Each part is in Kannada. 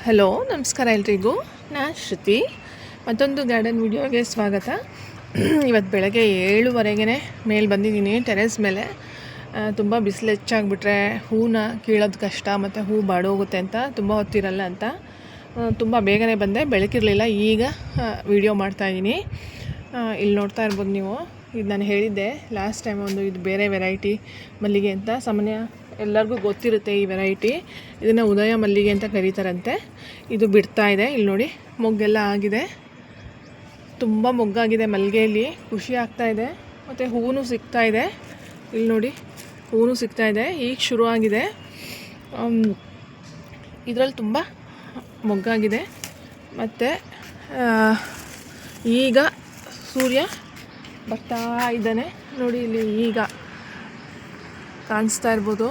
ಹಲೋ, ನಮಸ್ಕಾರ ಎಲ್ರಿಗೂ. ನಾನು ಶ್ರುತಿ. ಮತ್ತೊಂದು ಗಾರ್ಡನ್ ವಿಡಿಯೋಗೆ ಸ್ವಾಗತ. ಇವತ್ತು ಬೆಳಗ್ಗೆ 7:15 ಮೇಲೆ ಬಂದಿದ್ದೀನಿ ಟೆರೆಸ್ ಮೇಲೆ. ತುಂಬ ಬಿಸಿಲು ಹೆಚ್ಚಾಗ್ಬಿಟ್ರೆ ಹೂನ ಕೀಳೋದು ಕಷ್ಟ ಮತ್ತು ಹೂ ಬಾಡೋಗುತ್ತೆ ಅಂತ, ತುಂಬ ಹೊತ್ತಿರಲ್ಲ ಅಂತ ತುಂಬ ಬೇಗನೆ ಬಂದೆ. ಬೆಳಕಿರಲಿಲ್ಲ, ಈಗ ವಿಡಿಯೋ ಮಾಡ್ತಾಯಿದ್ದೀನಿ. ಇಲ್ಲಿ ನೋಡ್ತಾ ಇರ್ಬೋದು ನೀವು. ಇದು ನಾನು ಹೇಳಿದ್ದೆ ಲಾಸ್ಟ್ ಟೈಮ್, ಒಂದು ಇದು ಬೇರೆ ವೆರೈಟಿ ಮಲ್ಲಿಗೆ ಅಂತ. ಸಾಮಾನ್ಯ ಎಲ್ಲರಿಗೂ ಗೊತ್ತಿರುತ್ತೆ ಈ ವೆರೈಟಿ. ಇದನ್ನು ಉದಯ ಮಲ್ಲಿಗೆ ಅಂತ ಕರೀತಾರಂತೆ. ಇದು ಬಿಡ್ತಾ ಇದೆ, ಇಲ್ಲಿ ನೋಡಿ ಮೊಗ್ಗೆಲ್ಲ ಆಗಿದೆ. ತುಂಬ ಮೊಗ್ಗಾಗಿದೆ ಮಲ್ಲಿಗೆಯಲ್ಲಿ, ಖುಷಿ ಆಗ್ತಾಯಿದೆ. ಮತ್ತು ಹೂವು ಸಿಗ್ತಾ ಇದೆ, ಇಲ್ಲಿ ನೋಡಿ ಹೂವು ಸಿಗ್ತಾ ಇದೆ. ಈಗ ಶುರುವಾಗಿದೆ. ಇದರಲ್ಲಿ ತುಂಬ ಮೊಗ್ಗಾಗಿದೆ. ಮತ್ತು ಈಗ ಸೂರ್ಯ ಬರ್ತಾ ಇದ್ದಾನೆ ನೋಡಿ, ಇಲ್ಲಿ ಈಗ ಕಾಣಿಸ್ತಾ ಇರ್ಬೋದು.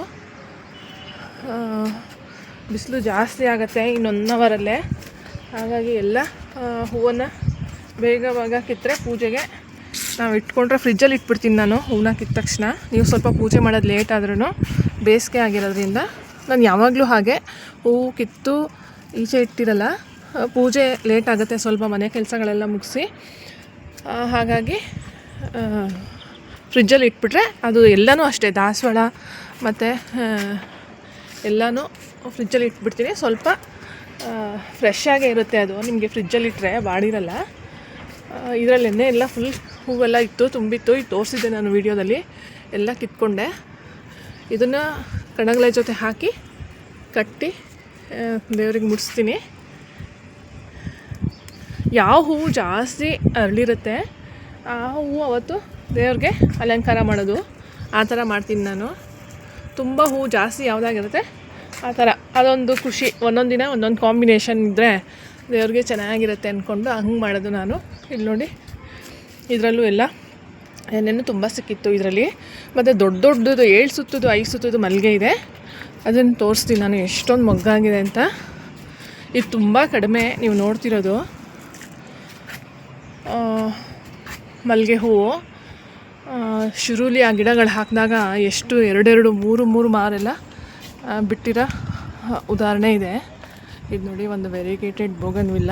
ಬಿಸಿಲು ಜಾಸ್ತಿ ಆಗುತ್ತೆ ಇನ್ನೊಂದು ಅವರಲ್ಲೇ. ಹಾಗಾಗಿ ಎಲ್ಲ ಹೂವನ್ನು ಬೇಗ ಕಿತ್ತರೆ ಪೂಜೆಗೆ ನಾವು ಇಟ್ಕೊಂಡ್ರೆ ಫ್ರಿಜ್ಜಲ್ಲಿ ಇಟ್ಬಿಡ್ತೀನಿ ನಾನು. ಹೂವನ್ನ ಕಿತ್ತ ತಕ್ಷಣ ನೀವು ಸ್ವಲ್ಪ ಪೂಜೆ ಮಾಡೋದು ಲೇಟ್ ಆದ್ರೂ, ಬೇಸಿಗೆ ಆಗಿರೋದ್ರಿಂದ ನಾನು ಯಾವಾಗಲೂ ಹಾಗೆ ಹೂವು ಕಿತ್ತು ಈಚೆ ಇಟ್ಟಿರಲ್ಲ. ಪೂಜೆ ಲೇಟ್ ಆಗುತ್ತೆ ಸ್ವಲ್ಪ, ಮನೆ ಕೆಲಸಗಳೆಲ್ಲ ಮುಗಿಸಿ. ಹಾಗಾಗಿ ಫ್ರಿಜ್ಜಲ್ಲಿ ಇಟ್ಬಿಟ್ರೆ ಅದು ಎಲ್ಲನೂ ಅಷ್ಟೇ, ದಾಸವಾಳ ಮತ್ತು ಎಲ್ಲನೂ ಫ್ರಿಜ್ಜಲ್ಲಿ ಇಟ್ಬಿಡ್ತೀನಿ. ಸ್ವಲ್ಪ ಫ್ರೆಶ್ ಆಗೇ ಇರುತ್ತೆ ಅದು, ನಿಮಗೆ ಫ್ರಿಜ್ಜಲ್ಲಿಟ್ಟರೆ ಬಾಡಿರಲ್ಲ. ಇದರಲ್ಲಿ ಎಣ್ಣೆ ಎಲ್ಲ ಫುಲ್ ಹೂವೆಲ್ಲ ಇತ್ತು, ತುಂಬಿತ್ತು. ಇದು ತೋರಿಸಿದ್ದೆ ನಾನು ವೀಡಿಯೋದಲ್ಲಿ. ಎಲ್ಲ ಕಿತ್ಕೊಂಡೆ. ಇದನ್ನು ಕಣಗಲೆ ಜೊತೆ ಹಾಕಿ ಕಟ್ಟಿ ದೇವ್ರಿಗೆ ಮುಡಿಸ್ತೀನಿ. ಯಾವ ಹೂವು ಜಾಸ್ತಿ ಅರಳಿರುತ್ತೆ ಆ ಹೂವು ಅವತ್ತು ದೇವ್ರಿಗೆ ಅಲಂಕಾರ ಮಾಡೋದು, ಆ ಥರ ಮಾಡ್ತೀನಿ ನಾನು. ತುಂಬ ಹೂವು ಜಾಸ್ತಿ ಯಾವುದಾಗಿರುತ್ತೆ ಆ ಥರ, ಅದೊಂದು ಖುಷಿ. ಒಂದೊಂದು ದಿನ ಒಂದೊಂದು ಕಾಂಬಿನೇಷನ್ ಇದ್ದರೆ ದೇವ್ರಿಗೆ ಚೆನ್ನಾಗಿರುತ್ತೆ ಅಂದ್ಕೊಂಡು ಹಂಗೆ ಮಾಡೋದು ನಾನು. ಇಲ್ಲಿ ನೋಡಿ, ಇದರಲ್ಲೂ ಎಲ್ಲ ಏನೇನು ತುಂಬ ಸಿಕ್ಕಿತ್ತು ಇದರಲ್ಲಿ. ಮತ್ತು ದೊಡ್ಡದು 7 ಸುತ್ತದು 5 ಸುತ್ತದು ಮಲ್ಲಿಗೆ ಇದೆ, ಅದನ್ನು ತೋರಿಸ್ತೀನಿ ನಾನು ಎಷ್ಟೊಂದು ಮೊಗ್ಗಾಗಿದೆ ಅಂತ. ಇದು ತುಂಬ ಕಡಿಮೆ ನೀವು ನೋಡ್ತಿರೋದು ಮಲ್ಲಿಗೆ ಹೂವು. ಶುರುಲಿ ಆ ಗಿಡಗಳು ಹಾಕಿದಾಗ ಎಷ್ಟು 2 3 ಮಾರೆಲ್ಲ ಬಿಟ್ಟಿರೋ ಉದಾಹರಣೆ ಇದೆ. ಇದು ನೋಡಿ, ಒಂದು ವೆರಿಗೇಟೆಡ್ ಬೋಗನ್ವಿಲ್ಲ.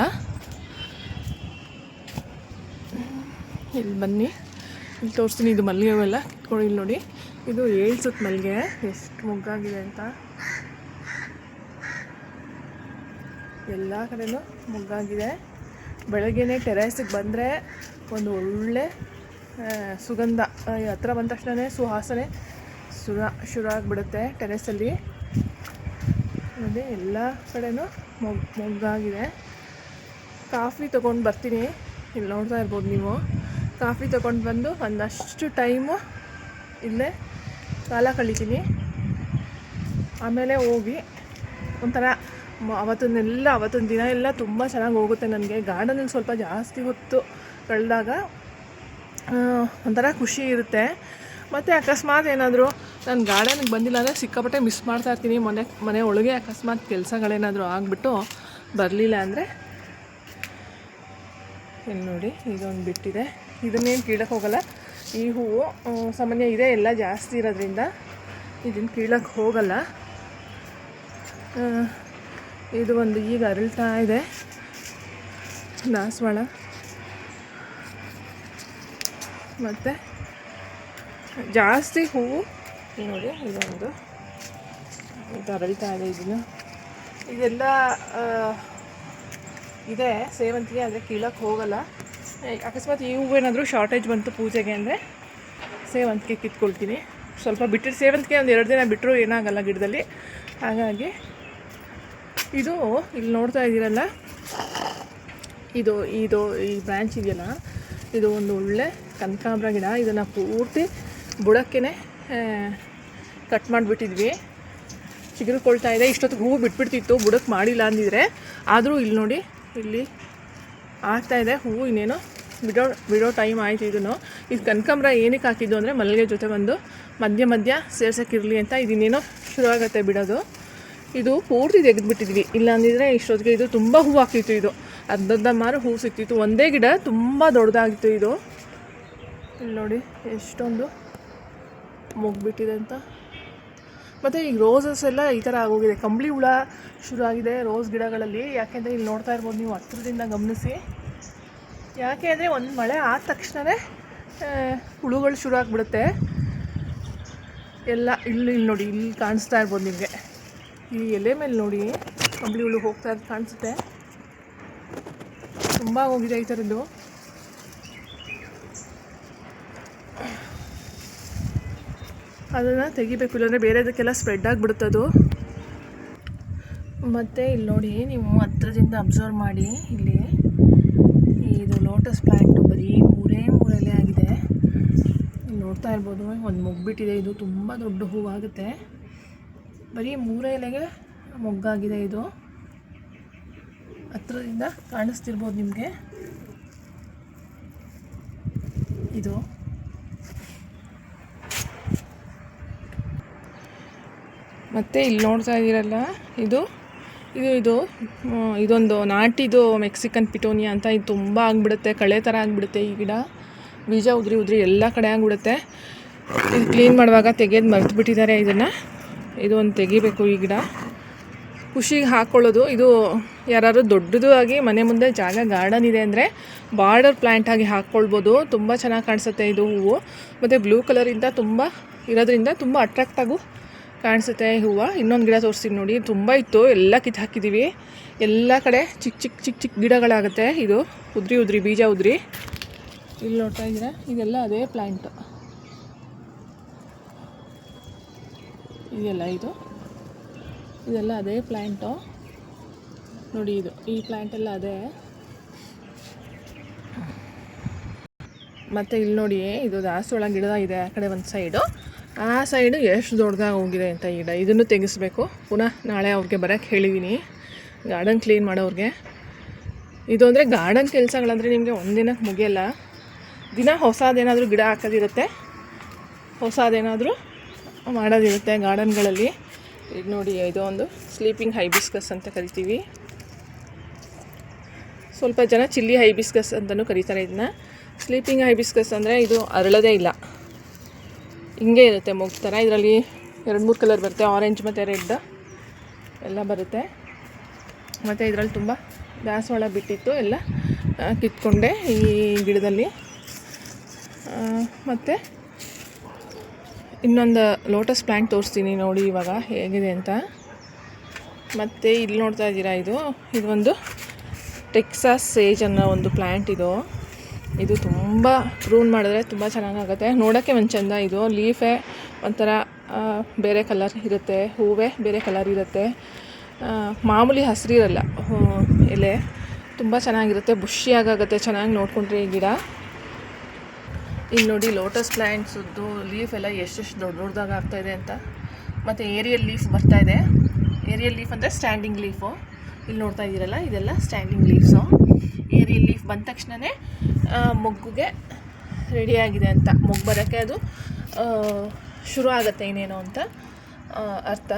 ಇಲ್ಲಿ ಬನ್ನಿ, ಇಲ್ಲಿ ತೋರಿಸ್ತೀನಿ. ಇದು ಮಲ್ಲಿಗೆ ಹೂವೆಲ್ಲ ಕಿತ್ಕೊಂಡು ಇಲ್ಲಿ ನೋಡಿ, ಇದು 7 ಸುತ್ತು ಮಲ್ಲಿಗೆ, ಎಷ್ಟು ಮೊಗ್ಗಾಗಿದೆ ಅಂತ. ಎಲ್ಲ ಕಡೆಯೂ ಮೊಗ್ಗಾಗಿದೆ. ಬೆಳಗ್ಗೆನೇ ಟೆರೆಸಿಗೆ ಬಂದರೆ ಒಂದು ಒಳ್ಳೆ ಸುಗಂಧ, ಹತ್ರ ಬಂದ ತಕ್ಷಣ ಸುವಾಸನೆ ಶುರು ಆಗಿಬಿಡುತ್ತೆ ಟೆರೆಸಲ್ಲಿ. ನೋಡಿ, ಎಲ್ಲ ಕಡೆಯೂ ಮೊಗ್ಗಾಗಿದೆ. ಕಾಫಿ ತೊಗೊಂಡು ಬರ್ತೀನಿ, ಇಲ್ಲಿ ನೋಡ್ತಾ ಇರ್ಬೋದು ನೀವು. ಕಾಫಿ ತೊಗೊಂಡು ಬಂದು ಒಂದಷ್ಟು ಟೈಮು ಇಲ್ಲೇ ಕಾಲ ಕಳಿತೀನಿ. ಆಮೇಲೆ ಹೋಗಿ ಒಂಥರ ಅವತ್ತಿನ ದಿನ ಎಲ್ಲ ತುಂಬ ಚೆನ್ನಾಗಿ ಹೋಗುತ್ತೆ ನನಗೆ. ಗಾರ್ಡನಲ್ಲಿ ಸ್ವಲ್ಪ ಜಾಸ್ತಿ ಹೊತ್ತು ಕಳೆದಾಗ ಒಂಥರ ಖುಷಿ ಇರುತ್ತೆ. ಮತ್ತು ಅಕಸ್ಮಾತ್ ಏನಾದರೂ ನಾನು ಗಾರ್ಡನಿಗೆ ಬಂದಿಲ್ಲ ಅಂದರೆ ಸಿಕ್ಕಾಪಟ್ಟೆ ಮಿಸ್ ಮಾಡ್ತಾ ಇರ್ತೀನಿ. ಮನೆ ಒಳಗೆ ಅಕಸ್ಮಾತ್ ಕೆಲಸಗಳೇನಾದರೂ ಆಗಿಬಿಟ್ಟು ಬರಲಿಲ್ಲ ಅಂದರೆ, ಇಲ್ಲಿ ನೋಡಿ ಇದೊಂದು ಬಿಟ್ಟಿದೆ. ಇದನ್ನೇನು ಕೀಳಕ್ಕೆ ಹೋಗಲ್ಲ. ಈ ಹೂವು ಸಾಮಾನ್ಯ ಇದೆ, ಎಲ್ಲ ಜಾಸ್ತಿ ಇರೋದ್ರಿಂದ ಇದನ್ನು ಕೀಳಕ್ಕೆ ಹೋಗಲ್ಲ. ಇದು ಒಂದು ಈಗ ಅರಳ್ತಾ ಇದೆ ದಾಸವಾಳ. ಮತ್ತು ಜಾಸ್ತಿ ಹೂವು ನೋಡಿ, ಇದೊಂದು ಇದು ಅರಳ್ತಾ ಇದೆ. ಇದೆಲ್ಲ ಇದೆ ಸೇವಂತಿಗೆ, ಆದರೆ ಕೀಳಕ್ಕೆ ಹೋಗಲ್ಲ. ಅಕಸ್ಮಾತ್ ಈ ಹೂವೇನಾದರೂ ಶಾರ್ಟೇಜ್ ಬಂತು ಪೂಜೆಗೆ ಅಂದರೆ ಸೇವಂತಿಗೆ ಕಿತ್ಕೊಳ್ತೀನಿ. ಸ್ವಲ್ಪ ಬಿಟ್ಟಿರು ಸೇವಂತಿಗೆ ಒಂದು 2 ದಿನ ಬಿಟ್ಟರು ಏನಾಗಲ್ಲ ಗಿಡದಲ್ಲಿ. ಹಾಗಾಗಿ ಇದು ಇಲ್ಲಿ ನೋಡ್ತಾ ಇದ್ದೀರಲ್ಲ, ಇದು ಈ ಬ್ರ್ಯಾಂಚ್ ಇದೆಯಲ್ಲ, ಇದು ಒಂದು ಒಳ್ಳೆ ಕನಕಾಂಬರ ಗಿಡ. ಇದನ್ನು ಪೂರ್ತಿ ಬುಡಕ್ಕೇ ಕಟ್ ಮಾಡಿಬಿಟ್ಟಿದ್ವಿ. ಚಿಗುರುಕೊಳ್ತಾ ಇದೆ. ಇಷ್ಟೊತ್ತಿಗೆ ಹೂವು ಬಿಟ್ಬಿಡ್ತಿತ್ತು ಬುಡಕ್ಕೆ ಮಾಡಿಲ್ಲ ಅಂದಿದ್ರೆ. ಆದರೂ ಇಲ್ಲಿ ನೋಡಿ, ಇಲ್ಲಿ ಆಗ್ತಾಯಿದೆ ಹೂವು. ಇನ್ನೇನು ಬಿಡೋ ಟೈಮ್ ಆಯಿತು. ಇದು ಕನಕಾಂಬರ ಏನಕ್ಕೆ ಹಾಕಿದ್ದು ಅಂದರೆ ಮಲ್ಲಿಗೆ ಜೊತೆ ಒಂದು ಮಧ್ಯ ಸೇರ್ಸೋಕ್ಕಿರಲಿ ಅಂತ. ಇದನ್ನೇನೋ ಶುರುವಾಗುತ್ತೆ ಬಿಡೋದು. ಇದು ಪೂರ್ತಿ ತೆಗೆದುಬಿಟ್ಟಿದ್ವಿ, ಇಲ್ಲ ಅಂದಿದ್ರೆ ಇಷ್ಟೊತ್ತಿಗೆ ಇದು ತುಂಬ ಹೂವು ಹಾಕ್ತಿತ್ತು. ಇದು ಅರ್ಧರ್ಧ ಮಾರು ಹೂವು ಸಿಕ್ತಿತ್ತು. ಒಂದೇ ಗಿಡ ತುಂಬ ದೊಡ್ಡದಾಗಿತ್ತು ಇದು. ಇಲ್ಲಿ ನೋಡಿ ಎಷ್ಟೊಂದು ಮೊಗ್ಬಿಟ್ಟಿದೆ ಅಂತ. ಮತ್ತು ಈಗ ರೋಸಸ್ ಎಲ್ಲ ಈ ಥರ ಆಗೋಗಿದೆ, ಕಂಬಳಿ ಹುಳ ಶುರು ಆಗಿದೆ ರೋಸ್ ಗಿಡಗಳಲ್ಲಿ. ಯಾಕೆಂದರೆ ಇಲ್ಲಿ ನೋಡ್ತಾ ಇರ್ಬೋದು ನೀವು ಹತ್ರದಿಂದ ಗಮನಿಸಿ. ಯಾಕೆ ಅಂದರೆ ಒಂದು ಮಳೆ ಆದ ತಕ್ಷಣವೇ ಹುಳುಗಳು ಶುರು ಆಗಿಬಿಡುತ್ತೆ ಎಲ್ಲ. ಇಲ್ಲಿ ನೋಡಿ, ಇಲ್ಲಿ ಕಾಣಿಸ್ತಾ ಇರ್ಬೋದು ನಿಮಗೆ, ಈ ಎಲೆ ಮೇಲೆ ನೋಡಿ ಕಂಬಳಿ ಹುಳು ಹೋಗ್ತಾ ಇರೋದು ಕಾಣಿಸುತ್ತೆ. ತುಂಬ ಹೋಗಿದೆ ಈ ಥರದ್ದು. ಅದನ್ನು ತೆಗಿಬೇಕು, ಇಲ್ಲಾಂದರೆ ಬೇರೆದಕ್ಕೆಲ್ಲ ಸ್ಪ್ರೆಡ್ ಆಗಿಬಿಡುತ್ತದು. ಮತ್ತು ಇಲ್ಲಿ ನೋಡಿ, ನೀವು ಹತ್ರದಿಂದ ಅಬ್ಸರ್ವ್ ಮಾಡಿ, ಇಲ್ಲಿ ಇದು ಲೋಟಸ್ ಪ್ಲ್ಯಾಂಟು ಬರೀ ಮೂರೇ ಎಲೆ ಆಗಿದೆ. ಇಲ್ಲಿ ನೋಡ್ತಾ ಇರ್ಬೋದು, ಒಂದು ಮೊಗ್ಬಿಟ್ಟಿದೆ. ಇದು ತುಂಬ ದೊಡ್ಡ ಹೂವಾಗುತ್ತೆ. ಬರೀ 3 ಎಲೆಗೆ ಮೊಗ್ಗಾಗಿದೆ. ಇದು ಹತ್ರದಿಂದ ಕಾಣಿಸ್ತಿರ್ಬೋದು ನಿಮಗೆ. ಇದು ಮತ್ತು ಇಲ್ಲಿ ನೋಡ್ತಾ ಇದ್ದೀರಲ್ಲ, ಇದೊಂದು ನಾಟಿದು ಮೆಕ್ಸಿಕನ್ ಪಿಟೋನಿಯಾ ಅಂತ. ಇದು ತುಂಬ ಆಗಿಬಿಡುತ್ತೆ, ಕಳೆ ಥರ ಆಗಿಬಿಡುತ್ತೆ ಈ ಗಿಡ. ಬೀಜ ಉದ್ರಿ ಎಲ್ಲ ಕಡೆ ಆಗಿಬಿಡುತ್ತೆ. ಇದು ಕ್ಲೀನ್ ಮಾಡುವಾಗ ತೆಗೆದು ಮರೆತು ಬಿಟ್ಟಿದ್ದಾರೆ ಇದನ್ನು. ಇದು ಒಂದು ತೆಗಿಬೇಕು ಈ ಗಿಡ. ಖುಷಿಗೆ ಹಾಕ್ಕೊಳ್ಳೋದು. ಇದು ಯಾರಾದ್ರು ದೊಡ್ಡದು ಆಗಿ ಮನೆ ಮುಂದೆ ಜಾಗ ಗಾರ್ಡನ್ ಇದೆ ಅಂದರೆ ಬಾರ್ಡರ್ ಪ್ಲ್ಯಾಂಟ್ ಆಗಿ ಹಾಕ್ಕೊಳ್ಬೋದು. ತುಂಬ ಚೆನ್ನಾಗಿ ಕಾಣಿಸುತ್ತೆ ಇದು ಹೂವು. ಮತ್ತು ಬ್ಲೂ ಕಲರಿಂದ ತುಂಬ ಇರೋದ್ರಿಂದ ತುಂಬ ಅಟ್ರಾಕ್ಟಾಗೂ ಕಾಣಿಸುತ್ತೆ ಈ ಹೂವು. ಇನ್ನೊಂದು ಗಿಡ ತೋರಿಸ್ತೀನಿ ನೋಡಿ, ತುಂಬ ಇತ್ತು, ಎಲ್ಲ ಕಿತ್ತು ಹಾಕಿದ್ದೀವಿ. ಎಲ್ಲ ಕಡೆ ಚಿಕ್ಕ ಗಿಡಗಳಾಗುತ್ತೆ. ಇದು ಉದ್ರಿ ಬೀಜ ಉದ್ರಿ. ಇಲ್ಲಿ ನೋಡ್ತಾ ಇದ್ದೀರಾ, ಇದೆಲ್ಲ ಅದೇ ಪ್ಲ್ಯಾಂಟ್. ಇದೆಲ್ಲ ಅದೇ ಪ್ಲ್ಯಾಂಟು ನೋಡಿ. ಈ ಪ್ಲ್ಯಾಂಟೆಲ್ಲ ಅದೇ. ಮತ್ತು ಇಲ್ಲಿ ನೋಡಿ, ಇದು ದಾಸವಾಳ ಗಿಡ ಇದೆ ಆ ಕಡೆ ಒಂದು ಸೈಡು. ಆ ಸೈಡು ಎಷ್ಟು ದೊಡ್ಡದಾಗಿ ಹೋಗಿದೆ ಅಂತ ಈ ಗಿಡ. ಇದನ್ನು ತೆಗೆಸ್ಬೇಕು. ಪುನಃ ನಾಳೆ ಅವ್ರಿಗೆ ಬರೋಕ್ಕೆ ಹೇಳಿದ್ದೀನಿ, ಗಾರ್ಡನ್ ಕ್ಲೀನ್ ಮಾಡೋರಿಗೆ. ಇದು ಅಂದರೆ ಗಾರ್ಡನ್ ಕೆಲಸಗಳಂದರೆ ನಿಮಗೆ ಒಂದಿನಕ್ಕೆ ಮುಗಿಯಲ್ಲ. ದಿನ ಹೊಸದೇನಾದರೂ ಗಿಡ ಹಾಕೋದಿರುತ್ತೆ, ಹೊಸದೇನಾದರೂ ಮಾಡೋದಿರುತ್ತೆ ಗಾರ್ಡನ್ಗಳಲ್ಲಿ. ಈಗ ನೋಡಿ, ಇದು ಒಂದು ಸ್ಲೀಪಿಂಗ್ ಹೈಬಿಸ್ಕಸ್ ಅಂತ ಕರಿತೀವಿ. ಸ್ವಲ್ಪ ಜನ ಚಿಲ್ಲಿ ಹೈಬಿಸ್ಕಸ್ ಅಂತಲೂ ಕರೀತಾರೆ ಇದನ್ನ. ಸ್ಲೀಪಿಂಗ್ ಹೈಬಿಸ್ಕಸ್ ಅಂದರೆ ಇದು ಅರಳೋದೇ ಇಲ್ಲ, ಹಿಂಗೆ ಇರುತ್ತೆ ಮೊಗ್ಗು ಥರ. ಇದರಲ್ಲಿ 2-3 ಕಲರ್ ಬರುತ್ತೆ, ಆರೆಂಜ್ ಮತ್ತು ರೆಡ್ ಎಲ್ಲ ಬರುತ್ತೆ. ಮತ್ತು ಇದರಲ್ಲಿ ತುಂಬ ದಾಸವಾಳ ಬಿಟ್ಟಿತ್ತು, ಎಲ್ಲ ಕಿತ್ಕೊಂಡೆ ಈ ಗಿಡದಲ್ಲಿ. ಮತ್ತು ಇನ್ನೊಂದು ಲೋಟಸ್ ಪ್ಲ್ಯಾಂಟ್ ತೋರಿಸ್ತೀನಿ ನೋಡಿ ಇವಾಗ ಹೇಗಿದೆ ಅಂತ. ಮತ್ತು ಇಲ್ಲಿ ನೋಡ್ತಾ ಇದ್ದೀರಾ, ಇದು ಒಂದು ಟೆಕ್ಸಾಸ್ ಸೇಜ್ ಅನ್ನೋ ಒಂದು ಪ್ಲ್ಯಾಂಟ್. ಇದು ತುಂಬ ಪ್ರೂನ್ ಮಾಡಿದ್ರೆ ತುಂಬ ಚೆನ್ನಾಗಾಗುತ್ತೆ. ನೋಡೋಕ್ಕೆ ಒಂದು ಚೆಂದ. ಇದು ಲೀಫೇ ಒಂಥರ ಬೇರೆ ಕಲರ್ ಇರುತ್ತೆ, ಹೂವೇ ಬೇರೆ ಕಲರ್ ಇರುತ್ತೆ, ಮಾಮೂಲಿ ಹಸಿರಿರಲ್ಲ ಎಲೆ. ತುಂಬ ಚೆನ್ನಾಗಿರುತ್ತೆ, ಬುಷಿಯಾಗುತ್ತೆ ಚೆನ್ನಾಗಿ ನೋಡ್ಕೊಂಡ್ರೆ ಈ ಗಿಡ. ಇಲ್ಲಿ ನೋಡಿ, ಲೋಟಸ್ ಪ್ಲ್ಯಾಂಟ್ಸದ್ದು ಲೀಫ್ ಎಲ್ಲ ಎಷ್ಟೆಷ್ಟು ದೊಡ್ಡದಾಗಿ ಆಗ್ತಾಯಿದೆ ಅಂತ. ಮತ್ತು ಏರಿಯಲ್ ಲೀಫ್ ಬರ್ತಾಯಿದೆ. ಏರಿಯಲ್ ಲೀಫ್ ಅಂದರೆ ಸ್ಟ್ಯಾಂಡಿಂಗ್ ಲೀಫು. ಇಲ್ಲಿ ನೋಡ್ತಾ ಇದ್ದೀರಲ್ಲ, ಇದೆಲ್ಲ ಸ್ಟ್ಯಾಂಡಿಂಗ್ ಲೀವ್ಸು. ಏರಿಯಲ್ ಲೀಫ್ ಬಂದ ತಕ್ಷಣವೇ ಮೊಗ್ಗುಗೆ ರೆಡಿಯಾಗಿದೆ ಅಂತ, ಮೊಗ್ಗು ಬರೋಕ್ಕೆ ಅದು ಶುರು ಆಗುತ್ತೆ ಇನ್ನೇನೋ ಅಂತ ಅರ್ಥ.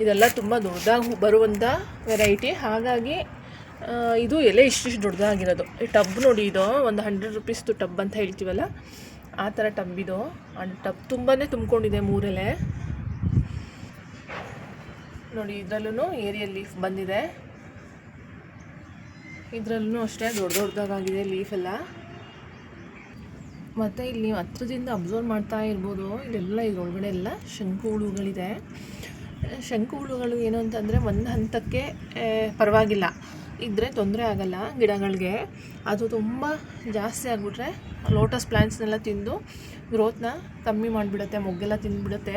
ಇದೆಲ್ಲ ತುಂಬ ದೊಡ್ಡದಾಗಿ ಬರುವಂಥ ವೆರೈಟಿ. ಹಾಗಾಗಿ ಇದು ಎಲೆ ಇಷ್ಟಿಷ್ಟು ದೊಡ್ಡದಾಗಿರೋದು. ಈ ಟಬ್ ನೋಡಿ, ಇದು ಒಂದು 100 ರೂಪೀಸ್ದು ಟಬ್ ಅಂತ ಹೇಳ್ತೀವಲ್ಲ, ಆ ಥರ ಟಬ್ ಇದು. ಆ ಟಬ್ ತುಂಬಾ ತುಂಬಿಕೊಂಡಿದೆ 3 ಎಲೆ ನೋಡಿ. ಇದರಲ್ಲೂ ಏರಿಯಲ್ ಲೀಫ್ ಬಂದಿದೆ. ಇದರಲ್ಲೂ ಅಷ್ಟೇ ದೊಡ್ಡದಾಗಿದೆ ಲೀಫೆಲ್ಲ. ಮತ್ತು ಇಲ್ಲಿ ನೀವು ಹತ್ರದಿಂದ ಅಬ್ಸರ್ವ್ ಮಾಡ್ತಾ ಇರ್ಬೋದು, ಇದೆಲ್ಲ ಇದರೊಳಗಡೆ ಎಲ್ಲ ಶಂಕು ಹುಳುಗಳಿದೆ. ಶಂಕು ಹುಳುಗಳು ಏನು ಅಂತಂದರೆ ಒಂದು ಹಂತಕ್ಕೆ ಪರವಾಗಿಲ್ಲ, ಇದ್ದರೆ ತೊಂದರೆ ಆಗಲ್ಲ ಗಿಡಗಳಿಗೆ. ಅದು ತುಂಬ ಜಾಸ್ತಿ ಆಗಿಬಿಟ್ರೆ ಲೋಟಸ್ ಪ್ಲ್ಯಾಂಟ್ಸ್ನೆಲ್ಲ ತಿಂದು ಗ್ರೋತ್ನ ಕಮ್ಮಿ ಮಾಡಿಬಿಡುತ್ತೆ, ಮೊಗ್ಗೆಲ್ಲ ತಿಂದುಬಿಡುತ್ತೆ.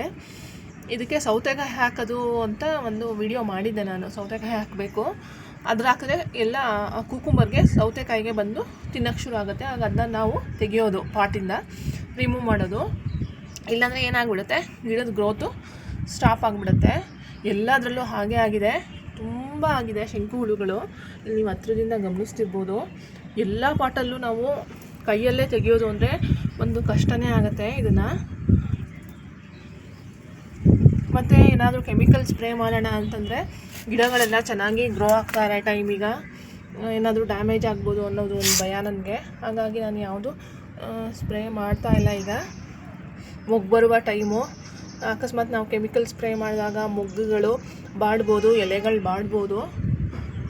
ಇದಕ್ಕೆ ಸೌತೆಕಾಯಿ ಹಾಕೋದು ಅಂತ ಒಂದು ವಿಡಿಯೋ ಮಾಡಿದ್ದೆ ನಾನು. ಸೌತೆಕಾಯಿ ಹಾಕಬೇಕು, ಅದ್ರ ಹಾಕಿದ್ರೆ ಎಲ್ಲ ಕುಕುಂಬರ್ಗೆ ಸೌತೆಕಾಯಿಗೆ ಬಂದು ತಿನ್ನೋಕ್ಕೆ ಶುರು ಆಗುತ್ತೆ. ಆಗ ಅದನ್ನ ನಾವು ತೆಗೆಯೋದು, ಪಾಟಿಂದ ರಿಮೂವ್ ಮಾಡೋದು. ಇಲ್ಲಾಂದರೆ ಏನಾಗ್ಬಿಡುತ್ತೆ, ಗಿಡದ ಗ್ರೋತು ಸ್ಟಾಪ್ ಆಗಿಬಿಡುತ್ತೆ. ಎಲ್ಲದರಲ್ಲೂ ಹಾಗೆ ಆಗಿದೆ, ತುಂಬ ಆಗಿದೆ ಶಂಕು ಹುಳುಗಳು. ಇಲ್ಲಿ ನೀವು ಹತ್ರದಿಂದ ಗಮನಿಸ್ತಿರ್ಬೋದು. ಎಲ್ಲ ಪಾಟಲ್ಲೂ ನಾವು ಕೈಯಲ್ಲೇ ತೆಗೆಯೋದು ಅಂದರೆ ಒಂದು ಕಷ್ಟನೇ ಆಗುತ್ತೆ ಇದನ್ನು. ಮತ್ತು ಏನಾದರೂ ಕೆಮಿಕಲ್ ಸ್ಪ್ರೇ ಮಾಡೋಣ ಅಂತಂದರೆ ಗಿಡಗಳೆಲ್ಲ ಚೆನ್ನಾಗಿ ಗ್ರೋ ಆಗ್ತಾರೆ ಟೈಮಿಗೆ ಏನಾದರೂ ಡ್ಯಾಮೇಜ್ ಆಗ್ಬೋದು ಅನ್ನೋದು ಒಂದು ಭಯ ನನಗೆ. ಹಾಗಾಗಿ ನಾನು ಯಾವುದು ಸ್ಪ್ರೇ ಮಾಡ್ತಾಯಿಲ್ಲ. ಈಗ ಮೊಗ್ಗು ಬರುವ ಟೈಮು ಅಕಸ್ಮಾತ್ ನಾವು ಕೆಮಿಕಲ್ ಸ್ಪ್ರೇ ಮಾಡಿದಾಗ ಮೊಗ್ಗುಗಳು ಬಾಡ್ಬೋದು, ಎಲೆಗಳು ಬಾಡ್ಬೋದು.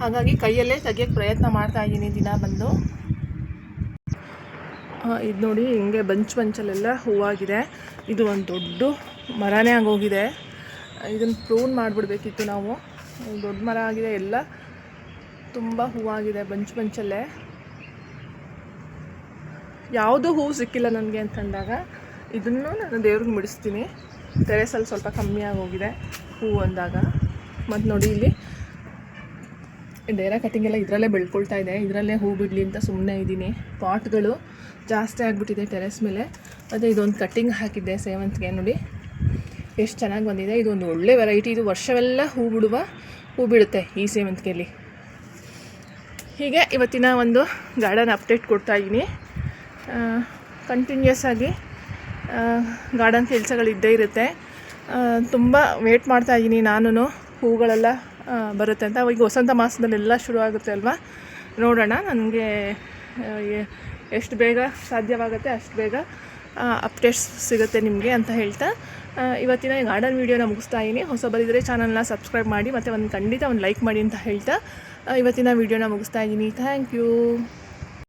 ಹಾಗಾಗಿ ಕೈಯಲ್ಲೇ ತೆಗಿಯೋಕ್ಕೆ ಪ್ರಯತ್ನ ಮಾಡ್ತಾಯಿದ್ದೀನಿ ದಿನ ಬಂದು. ಇದು ನೋಡಿ ಹಿಂಗೆ ಬಂಚಲ್ಲೆಲ್ಲ ಹೂವಾಗಿದೆ. ಇದು ಒಂದು ದೊಡ್ಡ ಮರನೇ ಆಗೋಗಿದೆ. ಇದನ್ನು ಪ್ರೂನ್ ಮಾಡಿಬಿಡ್ಬೇಕಿತ್ತು ನಾವು. ದೊಡ್ಡ ಮರ ಆಗಿದೆ, ಎಲ್ಲ ತುಂಬ ಹೂವಾಗಿದೆ ಬಂಚಲ್ಲೇ. ಯಾವುದೂ ಹೂವು ಸಿಕ್ಕಿಲ್ಲ ನನಗೆ ಅಂತಂದಾಗ ಇದನ್ನು ನಾನು ದೇವ್ರಿಗೆ ಮುಡಿಸ್ತೀನಿ. ಟೆರೆಸಲ್ಲಿ ಸ್ವಲ್ಪ ಕಮ್ಮಿ ಆಗೋಗಿದೆ ಹೂವು ಅಂದಾಗ. ಮತ್ತು ನೋಡಿ ಇಲ್ಲಿ ಡೇರಾ ಕಟ್ಟಿಂಗ್ ಎಲ್ಲ ಇದರಲ್ಲೇ ಬೆಳ್ಕೊಳ್ತಾ ಇದೆ. ಇದರಲ್ಲೇ ಹೂ ಬಿಡಲಿ ಅಂತ ಸುಮ್ಮನೆ ಇದ್ದೀನಿ. ಪಾಟ್ಗಳು ಜಾಸ್ತಿ ಆಗಿಬಿಟ್ಟಿದೆ ಟೆರೆಸ್ ಮೇಲೆ. ಮತ್ತು ಇದೊಂದು ಕಟ್ಟಿಂಗ್ ಹಾಕಿದ್ದೆ ಸೇವಂತಿಗೆ, ನೋಡಿ ಎಷ್ಟು ಚೆನ್ನಾಗಿ ಬಂದಿದೆ. ಇದೊಂದು ಒಳ್ಳೆ ವೆರೈಟಿ. ಇದು ವರ್ಷವೆಲ್ಲ ಹೂ ಬಿಡುತ್ತೆ ಈ ಸೇವಂತಿಗೆಯಲ್ಲಿ. ಹೀಗೆ ಇವತ್ತಿನ ಒಂದು ಗಾರ್ಡನ್ ಅಪ್ಡೇಟ್ ಕೊಡ್ತಾಯಿದ್ದೀನಿ. ಕಂಟಿನ್ಯೂಸ್ ಆಗಿ ಗಾರ್ಡನ್ ಕೆಲಸಗಳಿದ್ದೇ ಇರುತ್ತೆ. ತುಂಬ ವೇಟ್ ಮಾಡ್ತಾಯಿದ್ದೀನಿ ನಾನು ಹೂಗಳೆಲ್ಲ ಬರುತ್ತೆ ಅಂತ. ಈಗ ವಸಂತ ಮಾಸದಲ್ಲೆಲ್ಲ ಶುರು ಆಗುತ್ತೆ ಅಲ್ವಾ, ನೋಡೋಣ. ನನಗೆ ಎಷ್ಟು ಬೇಗ ಸಾಧ್ಯವಾಗುತ್ತೆ ಅಷ್ಟು ಬೇಗ ಅಪ್ಡೇಟ್ಸ್ ಸಿಗುತ್ತೆ ನಿಮಗೆ ಅಂತ ಹೇಳ್ತಾ ಇವತ್ತಿನ ಗಾರ್ಡನ್ ವೀಡಿಯೋನ ಮುಗಿಸ್ತಾ ಇದ್ದೀನಿ. ಹೊಸಬರಿದ್ದರೆ ಚಾನಲ್ನ ಸಬ್ಸ್ಕ್ರೈಬ್ ಮಾಡಿ ಮತ್ತು ಖಂಡಿತ ಒಂದು ಲೈಕ್ ಮಾಡಿ ಅಂತ ಹೇಳ್ತಾ ಇವತ್ತಿನ ವೀಡಿಯೋನ ಮುಗಿಸ್ತಾ ಇದ್ದೀನಿ. Thank you.